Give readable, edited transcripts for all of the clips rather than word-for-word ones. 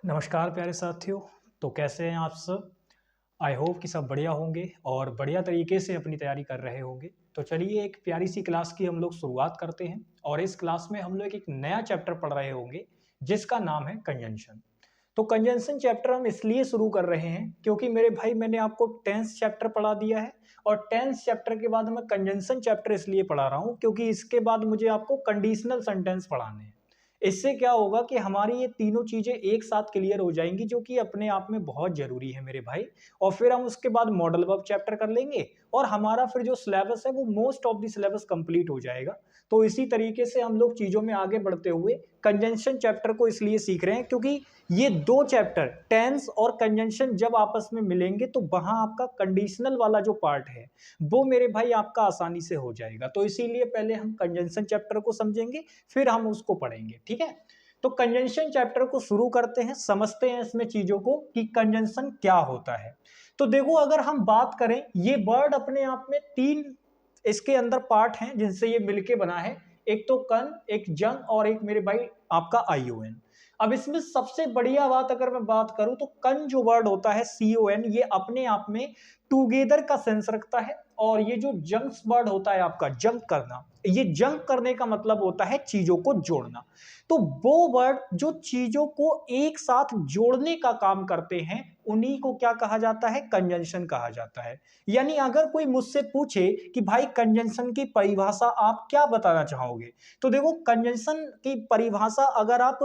नमस्कार प्यारे साथियों। तो कैसे हैं आप सब। आई होप कि सब बढ़िया होंगे और बढ़िया तरीके से अपनी तैयारी कर रहे होंगे। तो चलिए एक प्यारी सी क्लास की हम लोग शुरुआत करते हैं और इस क्लास में हम लोग एक नया चैप्टर पढ़ रहे होंगे जिसका नाम है कंजंक्शन। तो कंजंक्शन चैप्टर हम इसलिए शुरू कर रहे हैं क्योंकि मेरे भाई मैंने आपको टेंस चैप्टर पढ़ा दिया है और टेंस चैप्टर के बाद मैं कंजंक्शन चैप्टर इसलिए पढ़ा रहा हूँ क्योंकि इसके बाद मुझे आपको कंडीशनल सेंटेंस पढ़ाने हैं। इससे क्या होगा कि हमारी ये तीनों चीजें एक साथ क्लियर हो जाएंगी जो कि अपने आप में बहुत जरूरी है मेरे भाई। और फिर हम उसके बाद मॉडल वर्ब चैप्टर कर लेंगे और हमारा फिर जो सिलेबस है वो most of the syllabus complete हो जाएगा। तो इसी तरीके से हम लोग चीजों में आगे बढ़ते हुए कंजंक्शन चैप्टर को इसलिए सीख रहे हैं क्योंकि ये दो चैप्टर टेंस और कंजंक्शन जब आपस में मिलेंगे तो वहां आपका कंडीशनल वाला जो पार्ट है वो मेरे भाई आपका आसानी से हो जाएगा। तो इसीलिए पहले हम कंजंक्शन चैप्टर को समझेंगे फिर हम उसको पढ़ेंगे, ठीक है। तो कंजंक्शन चैप्टर को शुरू करते हैं, समझते हैं इसमें चीजों को कि कंजंक्शन क्या होता है। तो देखो अगर हम बात करें ये वर्ड अपने आप में तीन इसके अंदर पार्ट हैं जिनसे ये मिलके बना है। एक तो कन, एक जंग और एक मेरे भाई आपका आईओएन। अब इसमें सबसे बढ़िया बात अगर मैं बात करूं तो कन जो वर्ड होता है सीओएन ये अपने आप में टुगेदर का सेंस रखता है और ये जो जंक्स वर्ड होता है आपका जंक करना, ये जंक करने का मतलब होता है चीजों को जोड़ना। तो वो वर्ड जो चीजों को एक साथ जोड़ने का काम करते हैं उन्हीं को क्या कहा जाता है, कंजंक्शन कहा जाता है। यानी अगर कोई मुझसे पूछे कि भाई कंजंक्शन की परिभाषा आप क्या बताना चाहोगे, तो देखो कंजंक्शन की परिभाषा अगर आप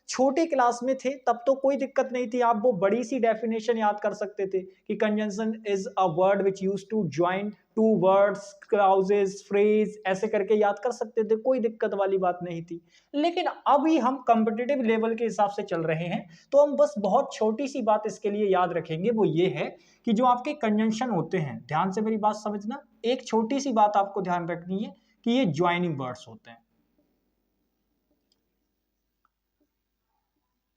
छोटे क्लास में थे तब तो कोई दिक्कत नहीं थी, आप वो बड़ी सी डेफिनेशन याद कर सकते थे कि conjunction is a word which use to join two words, clauses, phrase, ऐसे करके याद कर सकते थे, कोई दिक्कत वाली बात नहीं थी। लेकिन अभी हम कॉम्पिटिटिव लेवल के हिसाब से चल रहे हैं तो हम बस बहुत छोटी सी बात इसके लिए याद रखेंगे, वो ये है कि जो आपके कंजंक्शन होते हैं, ध्यान से मेरी बात समझना, एक छोटी सी बात आपको ध्यान रखनी है कि ये ज्वाइनिंग वर्ड्स होते हैं।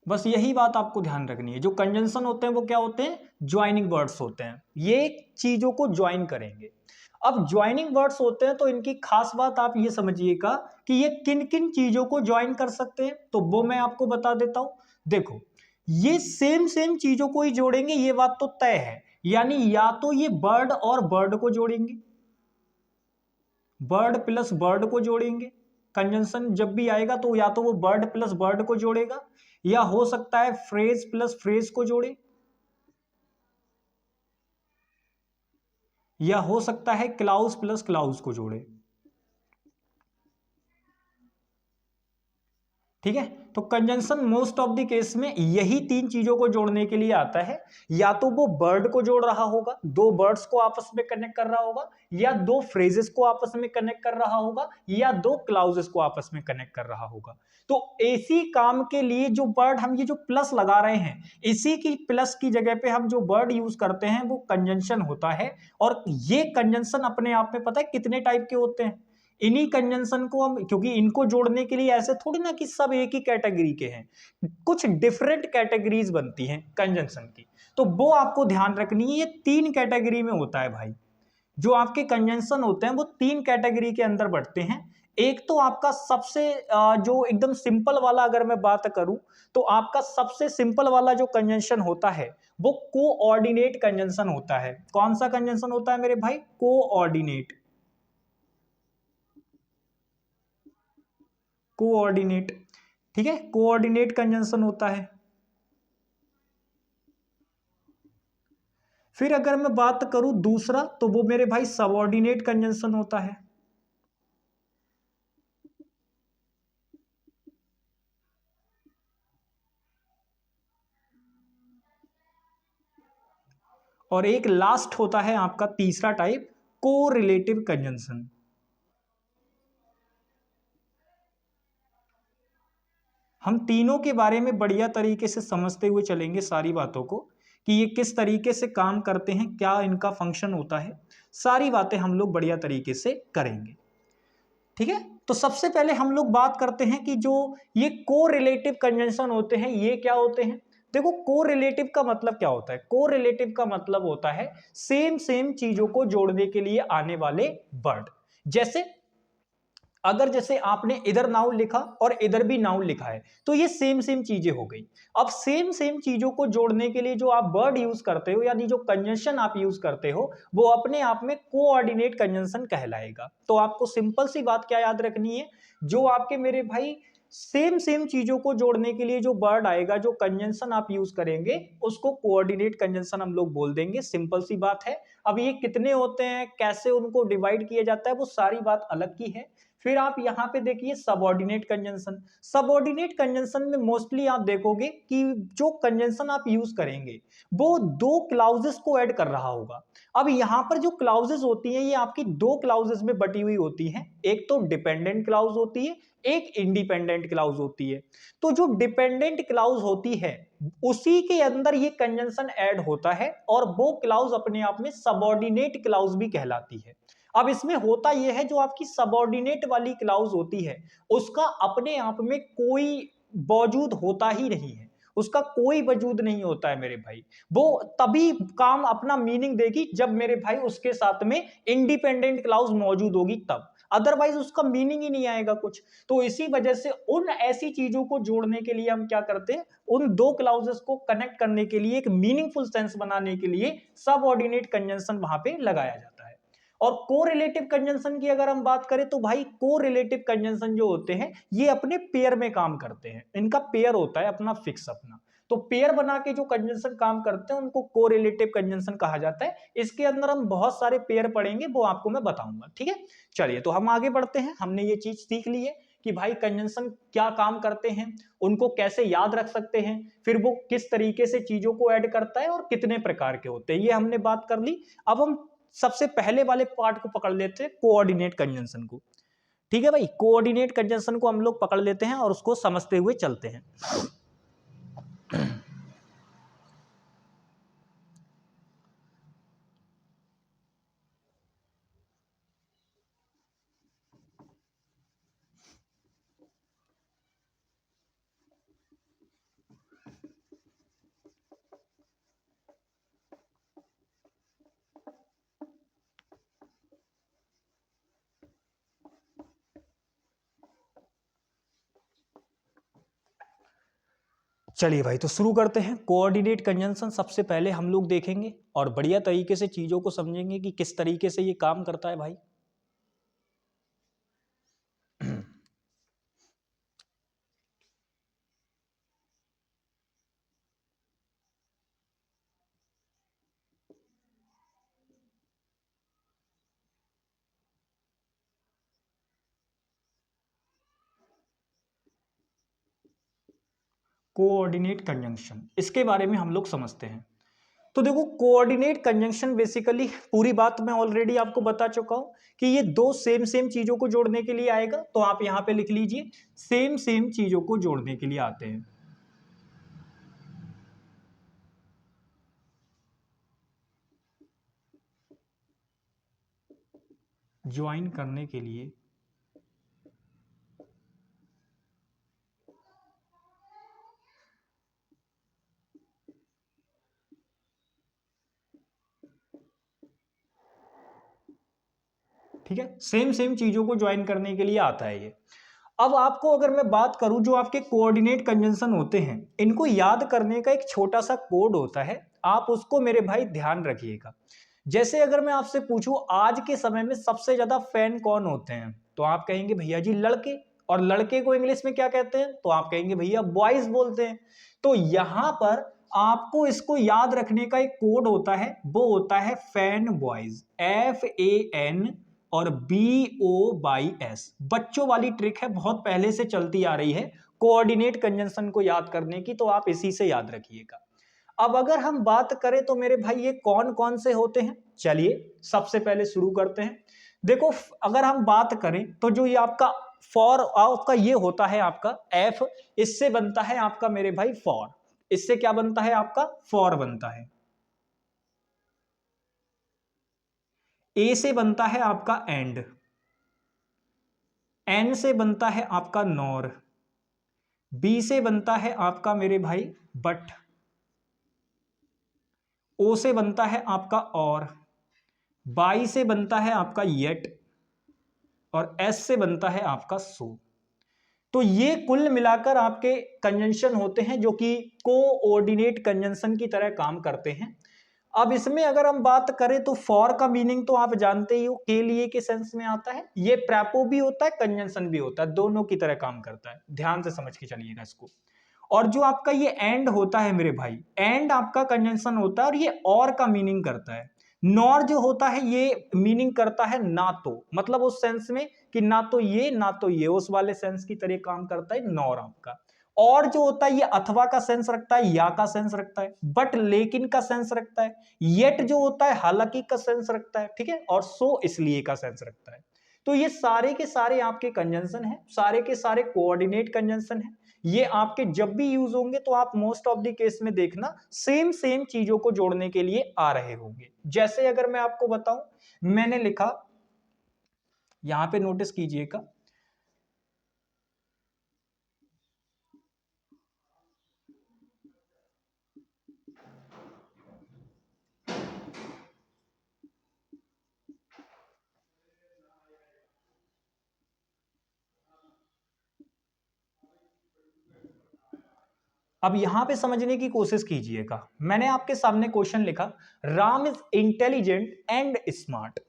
बस यही बात आपको ध्यान रखनी है, जो कंजंक्शन होते हैं वो क्या होते हैं, ज्वाइनिंग वर्ड्स होते हैं, ये चीजों को ज्वाइन करेंगे। अब ज्वाइनिंग वर्ड्स होते हैं तो इनकी खास बात आप ये समझिएगा कि ये किन किन चीजों को ज्वाइन कर सकते हैं, तो वो मैं आपको बता देता हूं। देखो ये सेम सेम चीजों को ही जोड़ेंगे, ये बात तो तय है। यानी या तो ये बर्ड और बर्ड को जोड़ेंगे, बर्ड प्लस बर्ड को जोड़ेंगे, कंजंक्शन जब भी आएगा तो या तो वो बर्ड प्लस बर्ड को जोड़ेगा या हो सकता है फ्रेज प्लस फ्रेज को जोड़े या हो सकता है क्लाउज प्लस क्लाउज को जोड़े। ठीक है, तो conjunction most of the case में यही तीन चीजों को जोड़ने के लिए आता है। या तो वो बर्ड को जोड़ रहा होगा, दो बर्ड्स को आपस में कनेक्ट कर रहा होगा, या दो फ्रेजेस को आपस में कनेक्ट कर रहा होगा, या दो क्लाउजेस को आपस में कनेक्ट कर रहा होगा। तो इसी काम के लिए जो वर्ड हम ये जो प्लस लगा रहे हैं, इसी की प्लस की जगह पे हम जो वर्ड यूज करते हैं वो कंजंक्शन होता है। और ये कंजंक्शन अपने आप में पता है कितने टाइप के होते हैं। इन्हीं कंजंक्शन को हम, क्योंकि इनको जोड़ने के लिए ऐसे थोड़ी ना कि सब एक ही कैटेगरी के हैं, कुछ डिफरेंट कैटेगरीज बनती हैं कंजंक्शन की, तो वो आपको ध्यान रखनी है। ये तीन कैटेगरी में होता है भाई, जो आपके कंजंक्शन होते हैं वो तीन कैटेगरी के अंदर बढ़ते हैं। एक तो आपका सबसे जो एकदम सिंपल वाला अगर मैं बात करूं तो आपका सबसे सिंपल वाला जो कंजंक्शन होता है वो कोऑर्डिनेट कंजंक्शन होता है। कौन सा कंजंक्शन होता है मेरे भाई, कोऑर्डिनेट, कोऑर्डिनेट। ठीक है, कोऑर्डिनेट कंजंक्शन होता है। फिर अगर मैं बात करूं दूसरा तो वो मेरे भाई सबऑर्डिनेट कंजंक्शन होता है। और एक लास्ट होता है आपका तीसरा टाइप, कोरिलेटिव कंजंक्शन। हम तीनों के बारे में बढ़िया तरीके से समझते हुए चलेंगे सारी बातों को कि ये किस तरीके से काम करते हैं, क्या इनका फंक्शन होता है, सारी बातें हम लोग बढ़िया तरीके से करेंगे। ठीक है, तो सबसे पहले हम लोग बात करते हैं कि जो ये कोरिलेटिव कंजंक्शन होते हैं ये क्या होते हैं। देखो कोरिलेटिव का मतलब क्या होता है, कोरिलेटिव का मतलब होता है सेम सेम चीजों को जोड़ने के लिए आने वाले वर्ड। जैसे अगर जैसे आपने इधर नाउन लिखा और इधर भी नाउन लिखा है तो ये सेम सेम चीजें हो गई। अब सेम सेम चीजों को जोड़ने के लिए जो आप वर्ड यूज करते हो यानी जो कंजंक्शन आप यूज करते हो वो अपने आप में कोऑर्डिनेट कंजंक्शन कहलाएगा। तो आपको सिंपल सी बात क्या याद रखनी है, जो आपके मेरे भाई सेम सेम चीजों को जोड़ने के लिए जो वर्ड आएगा, जो कंजंक्शन आप यूज करेंगे उसको कोऑर्डिनेट कंजंक्शन हम लोग बोल देंगे। सिंपल सी बात है। अब ये कितने होते हैं, कैसे उनको डिवाइड किया जाता है, वो सारी बात अलग की है। फिर आप यहां पे देखिए सबऑर्डिनेट कंजंक्शन। सबऑर्डिनेट कंजंक्शन में मोस्टली आप देखोगे कि जो कंजंक्शन आप यूज करेंगे वो दो क्लाउजेस को ऐड कर रहा होगा। अब यहां पर जो क्लाउजेस होती हैं ये आपकी दो क्लाउजेस में बटी हुई होती हैं। एक तो डिपेंडेंट क्लाउज होती है, एक इंडिपेंडेंट क्लाउज होती है। तो जो डिपेंडेंट क्लाउज होती है उसी के अंदर ये कंजंक्शन ऐड होता है और वो क्लाउज अपने आप में सबऑर्डिनेट क्लाउज भी कहलाती है। अब इसमें होता यह है, जो आपकी सबऑर्डिनेट वाली क्लाउज होती है उसका अपने आप में कोई वजूद होता ही नहीं है, उसका कोई वजूद नहीं होता है मेरे भाई। वो तभी काम अपना मीनिंग देगी जब मेरे भाई उसके साथ में इंडिपेंडेंट क्लाउज मौजूद होगी तब, अदरवाइज उसका मीनिंग ही नहीं आएगा कुछ। तो इसी वजह से उन ऐसी चीजों को जोड़ने के लिए हम क्या करते हैं, उन दो क्लाउजेस को कनेक्ट करने के लिए, एक मीनिंगफुल सेंस बनाने के लिए सबऑर्डिनेट कंजंक्शन वहां पे लगाया जाता है। और कोरिलेटिव कंजंक्शन की अगर हम बात करें तो भाई कोरिलेटिव कंजंक्शन जो होते हैं ये अपने पेयर में काम करते हैं, इनका पेयर होता है अपना फिक्स अपना। तो पेयर बना के जो कंजंक्शन काम करते हैं उनको कोरिलेटिव कंजंक्शन कहा जाता है। इसके अंदर हम बहुत सारे पेयर पढ़ेंगे, वो आपको मैं बताऊंगा, ठीक है। चलिए तो हम आगे बढ़ते हैं। हमने ये चीज सीख ली है कि भाई कंजंक्शन क्या काम करते हैं, उनको कैसे याद रख सकते हैं, फिर वो किस तरीके से चीजों को ऐड करता है और कितने प्रकार के होते हैं, ये हमने बात कर ली। अब हम सबसे पहले वाले पार्ट को पकड़ लेते हैं, कोऑर्डिनेट कंजंक्शन को। ठीक है भाई, कोऑर्डिनेट कंजंक्शन को हम लोग पकड़ लेते हैं और उसको समझते हुए चलते हैं। चलिए भाई तो शुरू करते हैं। कोऑर्डिनेट कंजंक्शन सबसे पहले हम लोग देखेंगे और बढ़िया तरीके से चीजों को समझेंगे कि किस तरीके से ये काम करता है भाई। कोऑर्डिनेट कंजंक्शन, इसके बारे में हम लोग समझते हैं। तो देखो कोऑर्डिनेट कंजंक्शन बेसिकली पूरी बात मैं ऑलरेडी आपको बता चुका हूं कि ये दो सेम सेम चीजों को जोड़ने के लिए आएगा। तो आप यहां पे लिख लीजिए सेम सेम चीजों को जोड़ने के लिए आते हैं। ज्वाइन करने के लिए ठीक है, सेम सेम चीजों को ज्वाइन करने के लिए आता है ये। अब आपको अगर मैं बात करूं, जो आपके कोऑर्डिनेट कंजंक्शन होते हैं इनको याद करने का एक छोटा सा कोड होता है, आप उसको मेरे भाई ध्यान रखिएगा। जैसे अगर मैं आपसे पूछूं आज के समय में सबसे ज्यादा फैन कौन होते हैं, तो आप कहेंगे भैया जी लड़के, और लड़के को इंग्लिश में क्या कहते हैं, तो आप कहेंगे भैया बॉयज बोलते हैं। तो यहां पर आपको इसको याद रखने का एक कोड होता है, वो होता है फैन बॉयज, FAN और BOYS। बच्चों वाली ट्रिक है, बहुत पहले से चलती आ रही है कोऑर्डिनेट कंजंक्शन को याद करने की, तो आप इसी से याद रखिएगा। अब अगर हम बात करें तो मेरे भाई ये कौन कौन से होते हैं, चलिए सबसे पहले शुरू करते हैं। देखो अगर हम बात करें तो जो ये आपका फॉर आपका ये होता है आपका F, इससे बनता है आपका मेरे भाई फॉर। इससे क्या बनता है आपका फॉर बनता है। A से बनता है आपका एंड, N से बनता है आपका नॉर, B से बनता है आपका मेरे भाई बट, O से बनता है आपका और, Y से बनता है आपका येट, और एस से बनता है आपका सो। तो ये कुल मिलाकर आपके कंजंक्शन होते हैं जो कि कोऑर्डिनेट कंजंक्शन की तरह काम करते हैं। अब इसमें अगर हम बात करें तो फॉर का मीनिंग तो आप जानते ही हो, के लिए के सेंस में आता है। ये प्रेपो भी होता है, कंजंक्शन भी होता है, दोनों की तरह काम करता है, ध्यान से समझ के चलिएगा इसको। और जो आपका ये एंड होता है मेरे भाई, एंड आपका कंजंक्शन होता है और ये और का मीनिंग करता है। नॉर जो होता है ये मीनिंग करता है ना तो, मतलब उस सेंस में कि ना तो ये ना तो ये, उस वाले सेंस की तरह काम करता है नॉर आपका। और जो होता है ये अथवा का सेंस रखता है, या का सेंस रखता है, बट लेकिन का सेंस रखता है, येट जो होता है हालांकि का सेंस रखता है, ठीक है, और सो इसलिए का सेंस रखता है। तो ये सारे के सारे आपके कंजंक्शन है, सारे के सारे कोऑर्डिनेट कंजंक्शन है। ये आपके जब भी यूज होंगे तो आप मोस्ट ऑफ द केस में देखना सेम सेम चीजों को जोड़ने के लिए आ रहे होंगे। जैसे अगर मैं आपको बताऊं, मैंने लिखा, यहां पे नोटिस कीजिएगा, अब यहां पे समझने की कोशिश कीजिएगा। मैंने आपके सामने क्वेश्चन लिखा, Ram is intelligent and smart.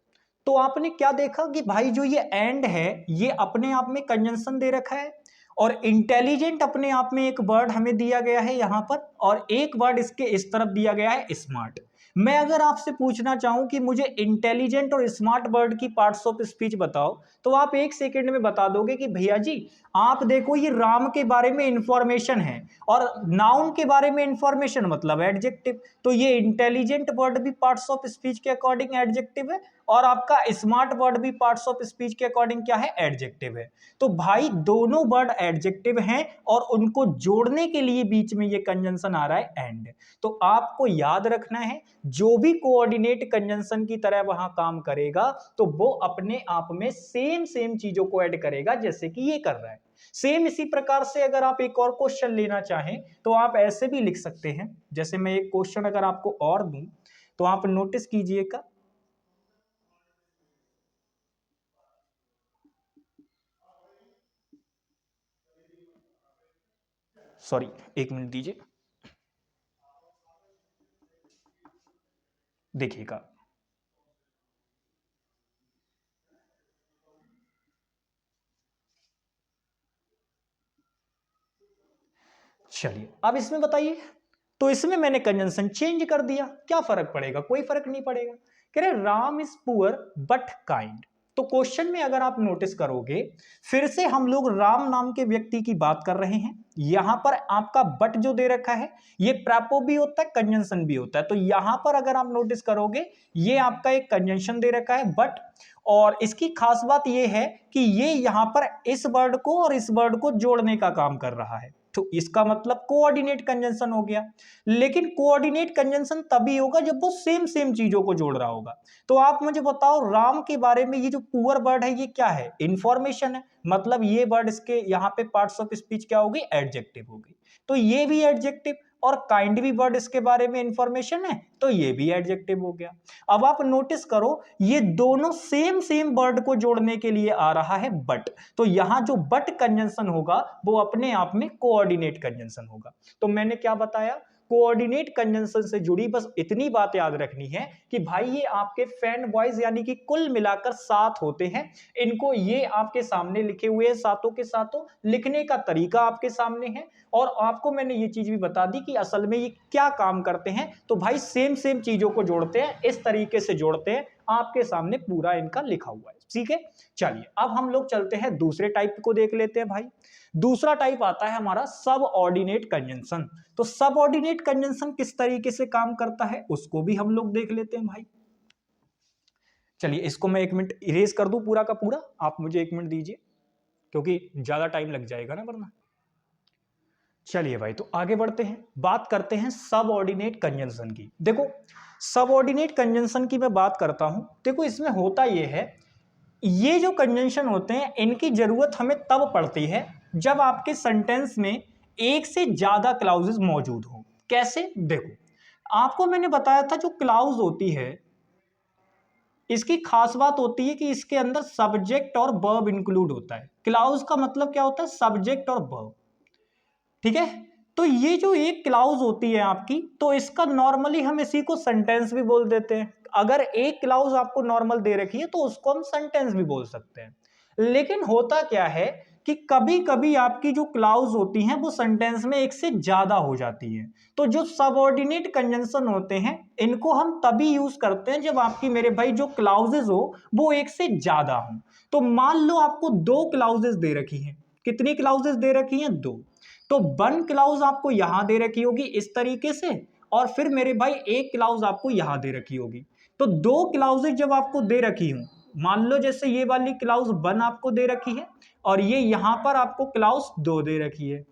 तो आपने क्या देखा कि भाई जो ये एंड है ये अपने आप में कंजंक्शन दे रखा है, और इंटेलिजेंट अपने आप में एक वर्ड हमें दिया गया है यहां पर, और एक वर्ड इसके इस तरफ दिया गया है स्मार्ट। मैं अगर आपसे पूछना चाहूं कि मुझे इंटेलिजेंट और स्मार्ट वर्ड की पार्ट्स ऑफ स्पीच बताओ, तो आप एक सेकंड में बता दोगे कि भैया जी आप देखो ये राम के बारे में इंफॉर्मेशन है, और नाउन के बारे में इंफॉर्मेशन मतलब एडजेक्टिव। तो ये इंटेलिजेंट वर्ड भी पार्ट्स ऑफ स्पीच के अकॉर्डिंग एडजेक्टिव है, और आपका स्मार्ट वर्ड भी पार्ट्स ऑफ स्पीच के अकॉर्डिंग क्या है, एडजेक्टिव है। तो भाई दोनों वर्ड एडजेक्टिव हैं, और उनको जोड़ने के लिए बीच में ये कंजंक्शन आ रहा है एंड। तो आपको याद रखना है जो भी कोऑर्डिनेट कंजंक्शन की तरह वहां काम करेगा तो वो अपने आप में सेम सेम चीजों को ऐड करेगा जैसे कि ये कर रहा है। सेम इसी प्रकार से अगर आप एक और क्वेश्चन लेना चाहें तो आप ऐसे भी लिख सकते हैं। जैसे मैं एक क्वेश्चन अगर आपको और दूं तो आप नोटिस कीजिएगा, सॉरी एक मिनट दीजिए, देखिएगा। चलिए अब इसमें बताइए, तो इसमें मैंने कंजंक्शन चेंज कर दिया, क्या फर्क पड़ेगा, कोई फर्क नहीं पड़ेगा। कह रहे Ram is poor but kind. तो क्वेश्चन में अगर आप नोटिस करोगे, फिर से हम लोग राम नाम के व्यक्ति की बात कर रहे हैं। यहां पर आपका बट जो दे रखा है ये प्रैपो भी होता है, कंजंक्शन भी होता है। तो यहां पर अगर आप नोटिस करोगे ये आपका एक कंजंक्शन दे रखा है बट, और इसकी खास बात यह है कि ये यहां पर इस वर्ड को और इस वर्ड को जोड़ने का काम कर रहा है। तो इसका मतलब कोऑर्डिनेट कंजंक्शन हो गया। लेकिन कोऑर्डिनेट कंजंक्शन तभी होगा जब वो सेम सेम चीजों को जोड़ रहा होगा। तो आप मुझे बताओ राम के बारे में ये जो पुअर वर्ड है ये क्या है, इंफॉर्मेशन है, मतलब ये वर्ड इसके यहाँ पे पार्ट्स ऑफ स्पीच क्या होगी, एडजेक्टिव होगी। तो ये भी एडजेक्टिव, और काइंड भी वर्ड इसके बारे में इंफॉर्मेशन है, तो ये भी एडजेक्टिव हो गया। अब आप नोटिस करो ये दोनों सेम सेम वर्ड को जोड़ने के लिए आ रहा है बट। तो यहां जो बट कंजंक्शन होगा वो अपने आप में कोऑर्डिनेट कंजंक्शन होगा। तो मैंने क्या बताया, कोऑर्डिनेट कंजंक्शन से जुड़ी बस इतनी बात याद रखनी है कि भाई ये आपके फैन बॉयज यानी कि कुल मिलाकर 7 होते हैं। इनको ये आपके सामने लिखे हुए हैं, सातों के सातों, लिखने का तरीका आपके सामने है। और आपको मैंने ये चीज भी बता दी कि असल में ये क्या काम करते हैं। तो भाई सेम सेम चीजों को जोड़ते हैं, इस तरीके से जोड़ते हैं, आपके सामने पूरा इनका लिखा हुआ है, ठीक है। चलिए अब हम लोग चलते हैं दूसरे टाइप को देख लेते हैं भाई। दूसरा टाइप आता है हमारा सब ऑर्डिनेट कंजंक्शन। तो सब ऑर्डिनेट कंजंक्शन किस तरीके से काम करता है उसको भी हम लोग देख लेते हैं भाई। चलिए इसको मैं एक मिनट इरेज कर दूं पूरा का पूरा, आप मुझे एक मिनट दीजिए क्योंकि ज्यादा टाइम लग जाएगा ना वरना। चलिए भाई तो आगे बढ़ते हैं, बात करते हैं सब ऑर्डिनेट कंजंक्शन की। देखो सब ऑर्डिनेट कंजंक्शन की मैं बात करता हूं, देखो इसमें होता यह है, ये जो कंजंक्शन होते हैं इनकी जरूरत हमें तब पड़ती है जब आपके सेंटेंस में एक से ज्यादा क्लाउजेस मौजूद हो। कैसे, देखो आपको मैंने बताया था जो क्लाउज होती है इसकी खास बात होती है कि इसके अंदर सब्जेक्ट और वर्ब इंक्लूड होता है। क्लाउज का मतलब क्या होता है? सब्जेक्ट और वर्ब। ठीक है, तो ये जो एक क्लाउज होती है आपकी, तो इसका नॉर्मली हम इसी को सेंटेंस भी बोल देते हैं। अगर एक क्लाउज आपको नॉर्मल दे रखी है तो उसको हम सेंटेंस भी बोल सकते हैं। लेकिन होता क्या है कि कभी कभी आपकी जो क्लाउज होती हैं वो सेंटेंस में एक से ज्यादा हो जाती है। तो जो सबऑर्डिनेट कंजंक्शन होते हैं इनको हम तभी यूज करते हैं जब आपकी मेरे भाई जो क्लाउजेज हो वो एक से ज्यादा हो। तो मान लो आपको दो क्लाउजेज दे रखी हैं। कितनी क्लाउजेज दे रखी हैं? दो। तो वन क्लाउज आपको यहां दे रखी होगी इस तरीके से, और फिर मेरे भाई एक क्लाउज आपको यहां दे रखी होगी। तो दो क्लाउजेज जब आपको दे रखी हूं, मान लो जैसे ये वाली क्लाउज वन आपको दे रखी है और ये यहां पर आपको क्लाउज दो दे रखी है।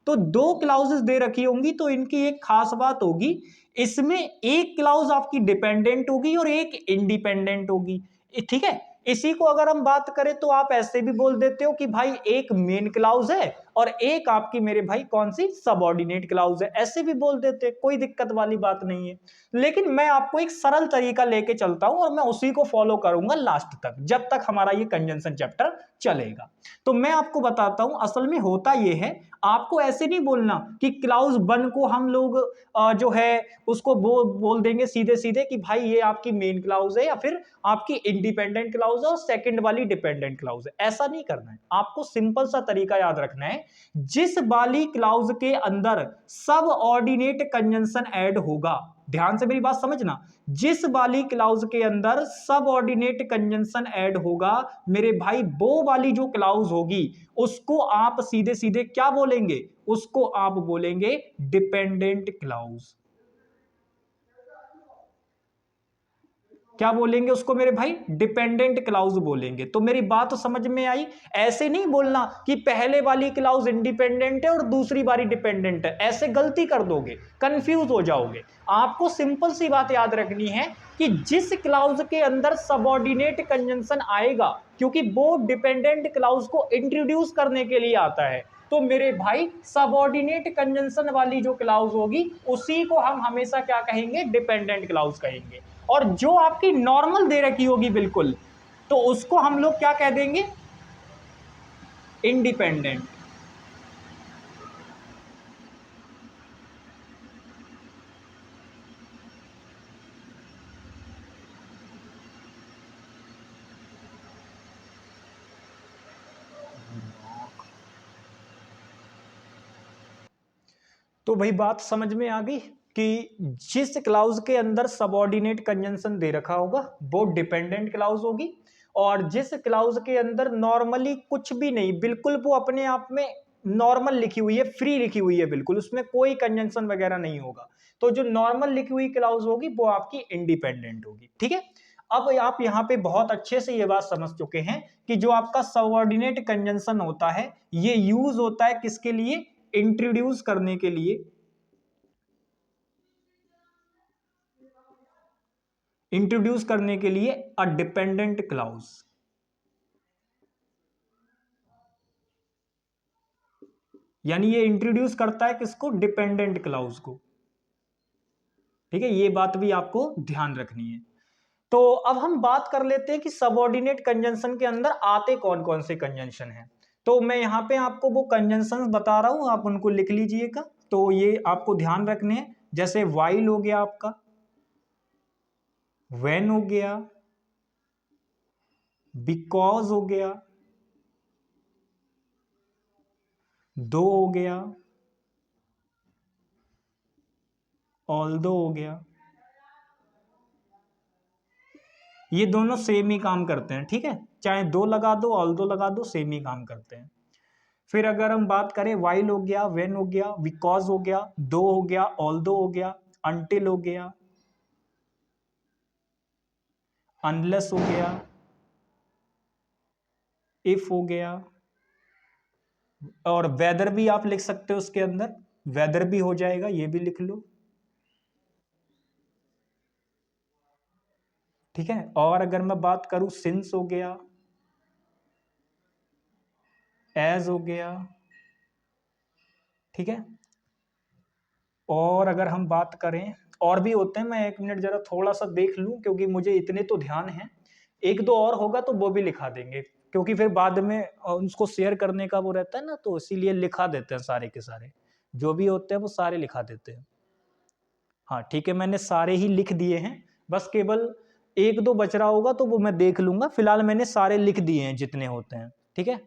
तो दो क्लाउजेस दे रखी होंगी तो इनकी एक खास बात होगी, इसमें एक क्लाउज आपकी डिपेंडेंट होगी और एक इंडिपेंडेंट होगी। ठीक है, इसी को अगर हम बात करें तो आप ऐसे भी बोल देते हो कि भाई एक मेन क्लाउज है और एक आपकी मेरे भाई कौन सी सबऑर्डिनेट क्लाउज है, ऐसे भी बोल देते हैं, कोई दिक्कत वाली बात नहीं है। लेकिन मैं आपको एक सरल तरीका लेके चलता हूं और मैं उसी को फॉलो करूंगा लास्ट तक, जब तक हमारा ये कंजंक्शन चैप्टर चलेगा। तो मैं आपको बताता हूं असल में होता यह है, आपको ऐसे नहीं बोलना कि क्लाउज वन को हम लोग जो है उसको बोल देंगे सीधे सीधे कि भाई ये आपकी मेन क्लाउज है या फिर आपकी इंडिपेंडेंट क्लाउज है और सेकंड वाली डिपेंडेंट क्लाउज है। ऐसा नहीं करना है, आपको सिंपल सा तरीका याद रखना है। जिस वाली क्लाउज के अंदर सब ऑर्डिनेट कंजंक्शन ऐड होगा, ध्यान से मेरी बात समझना, जिस वाली क्लाउज के अंदर सब ऑर्डिनेट कंजंक्शन ऐड होगा मेरे भाई, वो वाली जो क्लाउज होगी उसको आप सीधे सीधे क्या बोलेंगे? उसको आप बोलेंगे डिपेंडेंट क्लाउज। क्या बोलेंगे उसको मेरे भाई? डिपेंडेंट क्लाउज बोलेंगे। तो मेरी बात तो समझ में आई? ऐसे नहीं बोलना कि पहले वाली क्लाउज इंडिपेंडेंट है और दूसरी वाली डिपेंडेंट है, ऐसे गलती कर दोगे, कंफ्यूज हो जाओगे। आपको सिंपल सी बात याद रखनी है कि जिस क्लाउज के अंदर सबऑर्डिनेट कंजंक्शन आएगा, क्योंकि वो डिपेंडेंट क्लाउज को इंट्रोड्यूस करने के लिए आता है, तो मेरे भाई सबऑर्डिनेट कंजंक्शन वाली जो क्लाउज होगी उसी को हम हमेशा क्या कहेंगे? डिपेंडेंट क्लाउज कहेंगे। और जो आपकी नॉर्मल दे रखी होगी बिल्कुल, तो उसको हम लोग क्या कह देंगे? इंडिपेंडेंट। तो भाई बात समझ में आ गई कि जिस क्लाउज के अंदर सबऑर्डिनेट कंजंक्शन दे रखा होगा वो डिपेंडेंट क्लाउज होगी, और जिस क्लाउज के अंदर नॉर्मली कुछ भी नहीं, बिल्कुल वो अपने आप में नॉर्मल लिखी हुई है, फ्री लिखी हुई है, बिल्कुल उसमें कोई कंजंक्शन वगैरह नहीं होगा, तो जो नॉर्मल लिखी हुई क्लाउज होगी वो आपकी इंडिपेंडेंट होगी। ठीक है, अब आप यहां पे बहुत अच्छे से ये बात समझ चुके हैं कि जो आपका सबऑर्डिनेट कंजंक्शन होता है ये यूज होता है किसके लिए? इंट्रोड्यूस करने के लिए, इंट्रोड्यूस करने के लिए अ डिपेंडेंट क्लाउज। यानी ये इंट्रोड्यूस करता है किसको? डिपेंडेंट क्लाउज को। ठीक है, ये बात भी आपको ध्यान रखनी है। तो अब हम बात कर लेते हैं कि सबऑर्डिनेट कंजंक्शन के अंदर आते कौन कौन से कंजंक्शन हैं। तो मैं यहां पे आपको वो कंजंक्शंस बता रहा हूं, आप उनको लिख लीजिएगा। तो ये आपको ध्यान रखने हैं, जैसे वाइल हो गया आपका, व्हेन हो गया, बिकॉज हो गया, दो हो गया, ऑल्दो हो गया। ये दोनों सेम ही काम करते हैं। ठीक है, चाहे दो लगा दो, ऑल्दो लगा दो, सेम ही काम करते हैं। फिर अगर हम बात करें, वाइल हो गया, व्हेन हो गया, बिकॉज हो गया, दो हो गया, ऑल्दो हो गया, अनटिल हो गया, अनलेस हो गया, इफ हो गया, और वेदर भी आप लिख सकते हो उसके अंदर, वेदर भी हो जाएगा, ये भी लिख लो। ठीक है, और अगर मैं बात करूं, सिंस हो गया, एज हो गया। ठीक है, और अगर हम बात करें और भी होते हैं, मैं 1 मिनट जरा थोड़ा सा देख लूं, क्योंकि मुझे इतने तो ध्यान है, 1-2 और होगा तो वो भी लिखा देंगे, क्योंकि फिर बाद में उसको शेयर करने का वो रहता है ना, तो इसीलिए लिखा देते हैं सारे के सारे, जो भी होते हैं वो सारे लिखा देते हैं। हाँ ठीक है, मैंने सारे ही लिख दिए हैं, बस केवल 1-2 बच रहा होगा तो वो मैं देख लूंगा, फिलहाल मैंने सारे लिख दिए हैं जितने होते हैं, ठीक है।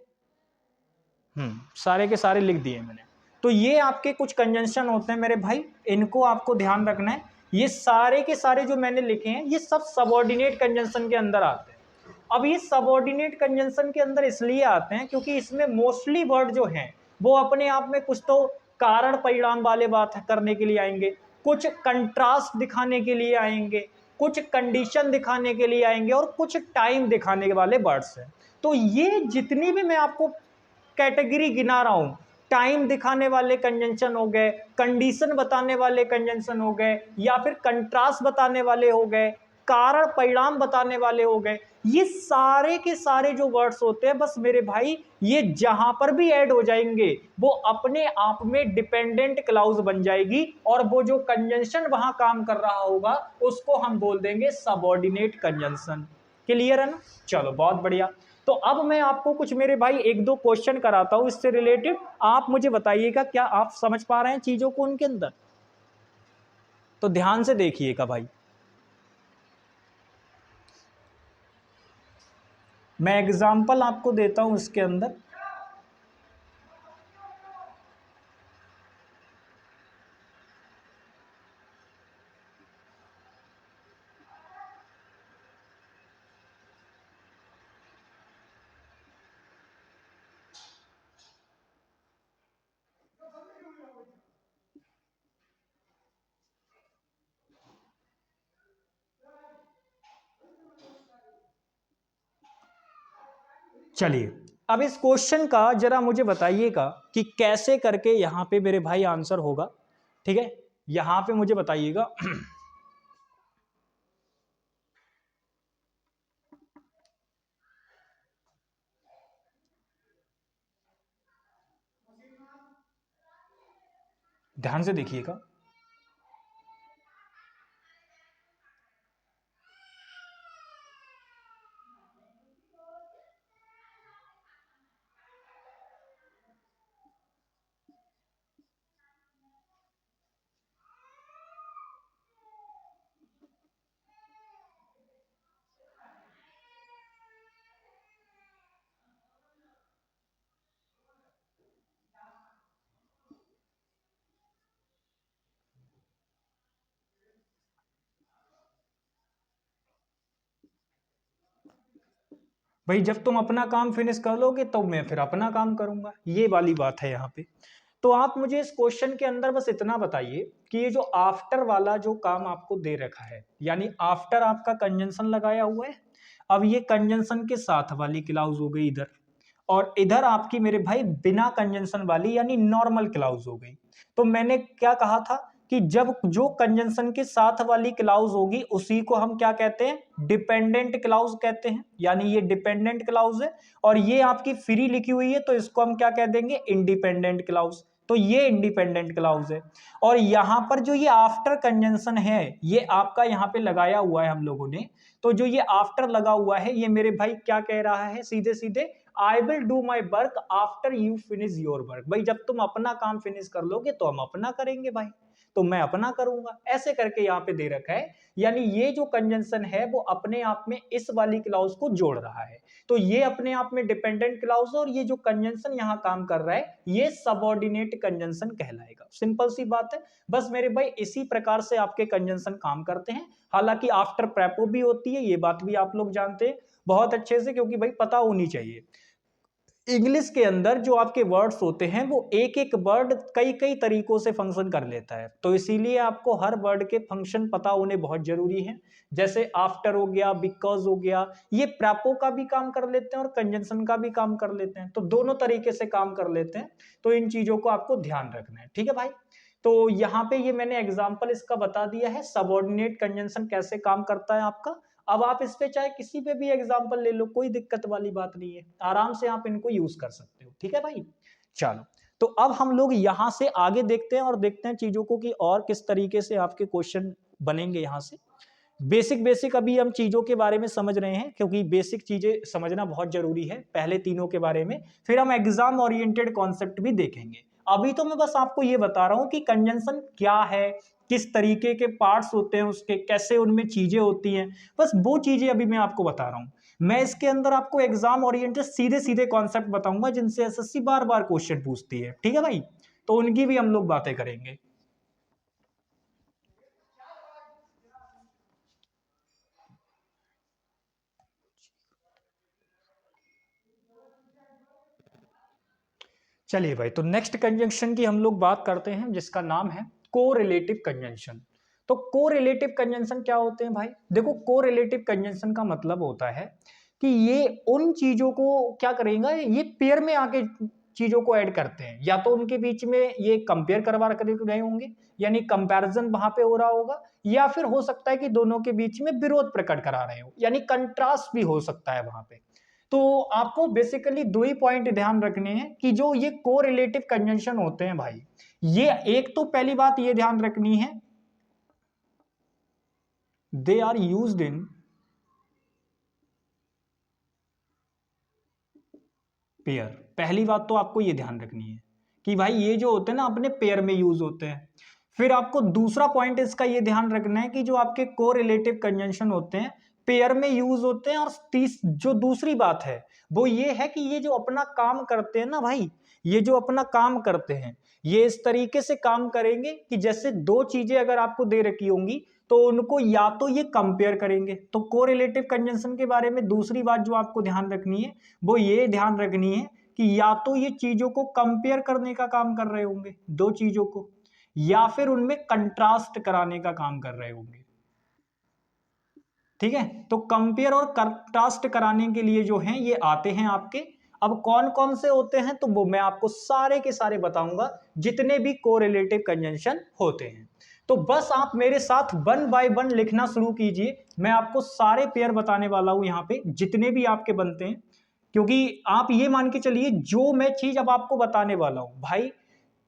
सारे के सारे लिख दिए मैंने। तो ये आपके कुछ कंजंक्शन होते हैं मेरे भाई, इनको आपको ध्यान रखना है। ये सारे के सारे जो मैंने लिखे हैं ये सब सबऑर्डिनेट कंजंक्शन के अंदर आते हैं। अब ये सबऑर्डिनेट कंजंक्शन के अंदर इसलिए आते हैं क्योंकि इसमें मोस्टली वर्ड जो हैं वो अपने आप में कुछ तो कारण परिणाम वाले बात करने के लिए आएंगे, कुछ कंट्रास्ट दिखाने के लिए आएंगे, कुछ कंडीशन दिखाने के लिए आएंगे, और कुछ टाइम दिखाने वाले वर्ड्स हैं। तो ये जितनी भी मैं आपको कैटेगरी गिना रहा हूं, टाइम दिखाने वाले कंजंक्शन हो गए, कंडीशन बताने वाले कंजंक्शन हो गए, या फिर कंट्रास्ट बताने वाले हो गए, कारण परिणाम बताने वाले हो गए, ये सारे के सारे जो वर्ड्स होते हैं बस मेरे भाई ये जहां पर भी ऐड हो जाएंगे वो अपने आप में डिपेंडेंट क्लाउज बन जाएगी, और वो जो कंजंक्शन वहां काम कर रहा होगा उसको हम बोल देंगे सबऑर्डिनेट कंजंक्शन। क्लियर है ना? चलो बहुत बढ़िया। तो अब मैं आपको कुछ मेरे भाई 1-2 क्वेश्चन कराता हूं इससे रिलेटेड, आप मुझे बताइएगा क्या आप समझ पा रहे हैं चीजों को उनके अंदर, तो ध्यान से देखिएगा भाई। मैं एग्जांपल आपको देता हूं इसके अंदर। चलिए, अब इस क्वेश्चन का जरा मुझे बताइएगा कि कैसे करके यहां पे मेरे भाई आंसर होगा, ठीक है। यहां पे मुझे बताइएगा। ध्यान से देखिएगा। भाई जब तुम अपना काम फिनिश कर लोगे तो मैं फिर अपना काम करूंगा, ये वाली बात है यहाँ पे। तो आप मुझे इस क्वेश्चन के अंदर बस इतना बताइए कि ये जो आफ्टर वाला जो काम आपको दे रखा है, यानी आफ्टर आपका कंजंक्शन लगाया हुआ है, अब ये कंजंक्शन के साथ वाली क्लाउज हो गई इधर, और इधर आपकी मेरे भाई बिना कंजंक्शन वाली यानी नॉर्मल क्लाउज हो गई। तो मैंने क्या कहा था कि जब जो कंजंक्शन के साथ वाली क्लाउज होगी उसी को हम क्या कहते हैं, डिपेंडेंट क्लाउज कहते हैं, यानी ये डिपेंडेंट क्लाउज है, और ये आपकी फ्री लिखी हुई है तो इसको हम क्या कह देंगे, इंडिपेंडेंट क्लाउज। तो ये इंडिपेंडेंट क्लाउज है। और यहां पर जो ये आफ्टर कंजंक्शन है ये आपका यहाँ पे लगाया हुआ है हम लोगों ने, तो जो ये आफ्टर लगा हुआ है ये मेरे भाई क्या कह रहा है, सीधे सीधे I will do my work after you finish your work. भाई जब तुम अपना काम फिनिश कर लोगे तो हम अपना करेंगे भाई, तो मैं अपना करूंगा, ऐसे करके यहाँ पे दे रखा है। यानी ये जो कंजंक्शन है वो अपने आप में इस वाली क्लाउज को जोड़ रहा है, तो ये अपने आप में डिपेंडेंट क्लाउज है, और ये जो कंजंक्शन यहाँ काम कर रहा है ये सबऑर्डिनेट कंजंक्शन कहलाएगा। सिंपल सी बात है। बस मेरे भाई इसी प्रकार से आपके कंजंक्शन काम करते हैं। हालांकि आफ्टर प्रेपो भी होती है, ये बात भी आप लोग जानते हैं बहुत अच्छे से, क्योंकि भाई पता होनी चाहिए। इंग्लिश के अंदर जो आपके वर्ड्स होते हैं वो एक एक वर्ड कई कई तरीकों से फंक्शन कर लेता है, तो इसीलिए आपको हर वर्ड के फंक्शन पता होने बहुत जरूरी है। जैसे आफ्टर हो गया, बिकॉज हो गया, ये प्रैपो का भी काम कर लेते हैं और कंजंक्शन का भी काम कर लेते हैं, तो दोनों तरीके से काम कर लेते हैं। तो इन चीजों को आपको ध्यान रखना है, ठीक है भाई। तो यहाँ पे ये मैंने एग्जाम्पल इसका बता दिया है, सबऑर्डिनेट कंजंक्शन कैसे काम करता है आपका। अब आप इस पे चाहे किसी पे भी एग्जाम्पल ले लो, कोई दिक्कत वाली बात नहीं है, आराम से आप इनको यूज कर सकते हो, ठीक है भाई। चलो, तो अब हम लोग यहां से आगे देखते हैं और देखते हैं चीजों को कि और किस तरीके से आपके क्वेश्चन बनेंगे यहाँ से। बेसिक अभी हम चीजों के बारे में समझ रहे हैं, क्योंकि बेसिक चीजें समझना बहुत जरूरी है पहले तीनों के बारे में, फिर हम एग्जाम ओरिएंटेड कॉन्सेप्ट भी देखेंगे। अभी तो मैं बस आपको ये बता रहा हूं कि कंजंक्शन क्या है, किस तरीके के पार्ट्स होते हैं उसके, कैसे उनमें चीजें होती हैं, बस वो चीजें अभी मैं आपको बता रहा हूं। मैं इसके अंदर आपको एग्जाम ओरिएंटेड सीधे सीधे कॉन्सेप्ट बताऊंगा जिनसे एसएससी बार बार क्वेश्चन पूछती है, ठीक है भाई, तो उनकी भी हम लोग बातें करेंगे। चलिए भाई, तो नेक्स्ट कंजंक्शन की हम लोग बात करते हैं जिसका नाम है कोरिलेटिव कंजंक्शन। तो कोरिलेटिव कंजंक्शन क्या होते हैं भाई? देखो, कोरिलेटिव कंजंक्शन का मतलब होता है कि ये उन चीजों को क्या करेगा, ये पेयर में आके चीजों को ऐड करते हैं, या तो उनके बीच में ये कंपेयर करवा रहे होंगे, यानी कंपैरिजन वहां पे हो रहा होगा, या फिर हो सकता है कि दोनों के बीच में विरोध प्रकट करा रहे हो, यानी कंट्रास्ट भी हो सकता है वहां पे। तो आपको बेसिकली दो ही पॉइंट ध्यान रखने हैं कि जो ये कोरिलेटिव कंजंक्शन होते हैं भाई, ये एक तो पहली बात ये ध्यान रखनी है, they are used in pair. पहली बात तो आपको ये ध्यान रखनी है कि भाई ये जो होते हैं ना अपने पेयर में यूज होते हैं। फिर आपको दूसरा पॉइंट इसका ये ध्यान रखना है कि जो आपके कोरिलेटिव कंजंक्शन होते हैं पेयर में यूज होते हैं। और जो दूसरी बात है वो ये है कि ये जो अपना काम करते हैं ना भाई, ये जो अपना काम करते हैं ये इस तरीके से काम करेंगे कि जैसे दो चीजें अगर आपको दे रखी होंगी तो उनको या तो ये कंपेयर करेंगे। तो कोरिलेटिव कंजंक्शन के बारे में दूसरी बात जो आपको ध्यान रखनी है वो ये ध्यान रखनी है कि या तो ये चीजों को कंपेयर करने का काम कर रहे होंगे दो चीजों को, या फिर उनमें कंट्रास्ट कराने का काम कर रहे होंगे। ठीक है, तो कंपेयर और कंट्रास्ट कराने के लिए जो हैं ये आते हैं आपके। अब कौन कौन से होते हैं तो वो मैं आपको सारे के सारे बताऊंगा जितने भी कोरिलेटिव कंजंक्शन होते हैं। तो बस आप मेरे साथ वन बाय वन लिखना शुरू कीजिए, मैं आपको सारे पेयर बताने वाला हूं यहाँ पे जितने भी आपके बनते हैं। क्योंकि आप ये मान के चलिए जो मैं चीज अब आपको बताने वाला हूं भाई,